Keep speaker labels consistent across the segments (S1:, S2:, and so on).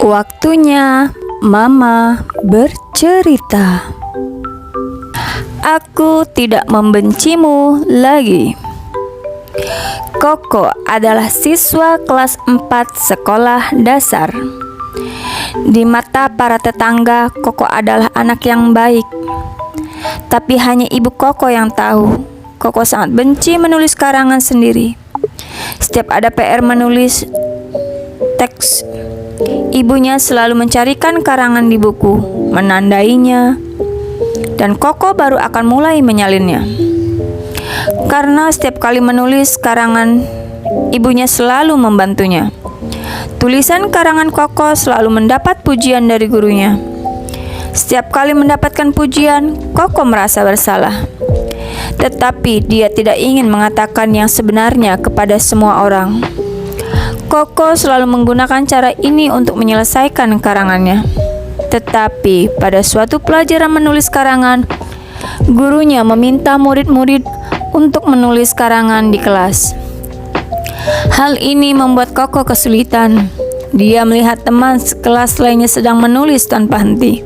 S1: Waktunya Mama bercerita. Aku tidak membencimu lagi. Koko adalah siswa kelas 4 sekolah dasar. Di mata para tetangga, Koko adalah anak yang baik. Tapi hanya ibu Koko yang tahu, Koko sangat benci menulis karangan sendiri. Setiap ada PR menulis teks, ibunya selalu mencarikan karangan di buku, menandainya, dan Koko baru akan mulai menyalinnya. Karena setiap kali menulis karangan, ibunya selalu membantunya. Tulisan karangan Koko selalu mendapat pujian dari gurunya. Setiap kali mendapatkan pujian, Koko merasa bersalah. Tetapi dia tidak ingin mengatakan yang sebenarnya kepada semua orang. Koko selalu menggunakan cara ini untuk menyelesaikan karangannya. Tetapi pada suatu pelajaran menulis karangan, gurunya meminta murid-murid untuk menulis karangan di kelas. Hal ini membuat Koko kesulitan. Dia melihat teman sekelas lainnya sedang menulis tanpa henti.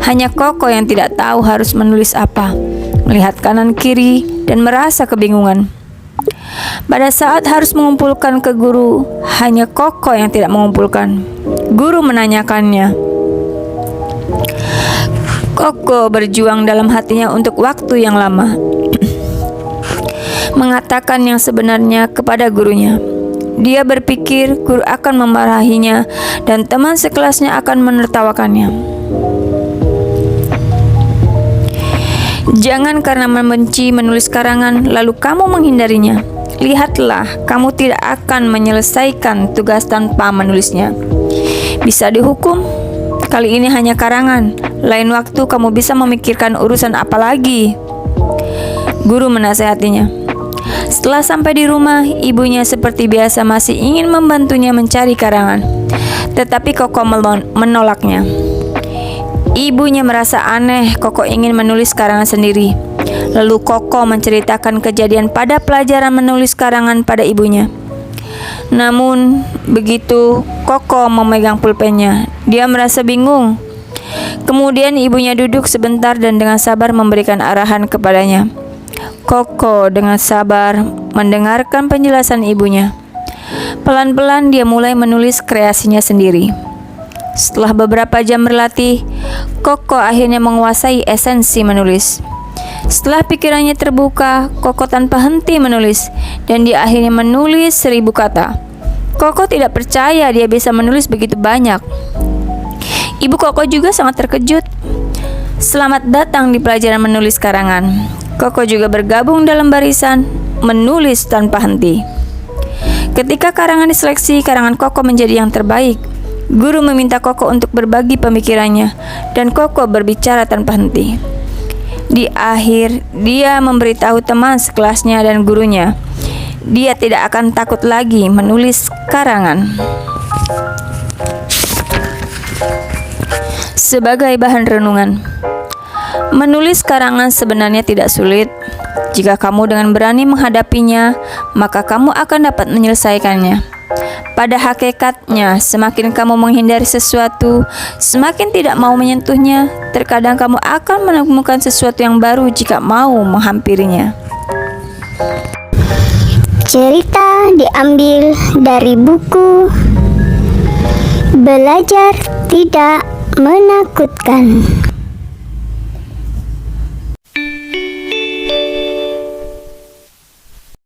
S1: Hanya Koko yang tidak tahu harus menulis apa, melihat kanan kiri dan merasa kebingungan. Pada saat harus mengumpulkan ke guru, hanya Koko yang tidak mengumpulkan. Guru menanyakannya. Koko berjuang dalam hatinya untuk waktu yang lama, mengatakan yang sebenarnya kepada gurunya. Dia berpikir guru akan memarahinya dan teman sekelasnya akan menertawakannya. Jangan karena membenci menulis karangan lalu kamu menghindarinya. Lihatlah, kamu tidak akan menyelesaikan tugas tanpa menulisnya. Bisa dihukum. Kali ini hanya karangan. Lain waktu kamu bisa memikirkan urusan apa lagi. Guru menasihatinya. Setelah sampai di rumah, ibunya seperti biasa masih ingin membantunya mencari karangan. Tetapi Koko menolaknya. Ibunya merasa aneh Koko ingin menulis karangan sendiri. Lalu Koko menceritakan kejadian pada pelajaran menulis karangan pada ibunya. Namun, begitu Koko memegang pulpennya, dia merasa bingung. Kemudian ibunya duduk sebentar dan dengan sabar memberikan arahan kepadanya. Koko dengan sabar mendengarkan penjelasan ibunya. Pelan-pelan dia mulai menulis kreasinya sendiri. Setelah beberapa jam berlatih, Koko akhirnya menguasai esensi menulis. Setelah pikirannya terbuka, Koko tanpa henti menulis, dan dia akhirnya menulis 1000 kata. Koko tidak percaya dia bisa menulis begitu banyak. Ibu Koko juga sangat terkejut. Selamat datang di pelajaran menulis karangan. Koko juga bergabung dalam barisan menulis tanpa henti. Ketika karangan diseleksi, karangan Koko menjadi yang terbaik. Guru meminta Koko untuk berbagi pemikirannya, dan Koko berbicara tanpa henti. Di akhir, dia memberitahu teman sekelasnya dan gurunya, dia tidak akan takut lagi menulis karangan. Sebagai bahan renungan, menulis karangan sebenarnya tidak sulit. Jika kamu dengan berani menghadapinya, maka kamu akan dapat menyelesaikannya. Pada hakikatnya, semakin kamu menghindari sesuatu, semakin tidak mau menyentuhnya. Terkadang kamu akan menemukan sesuatu yang baru jika mau menghampirinya.
S2: Cerita diambil dari buku Belajar Tidak Menakutkan.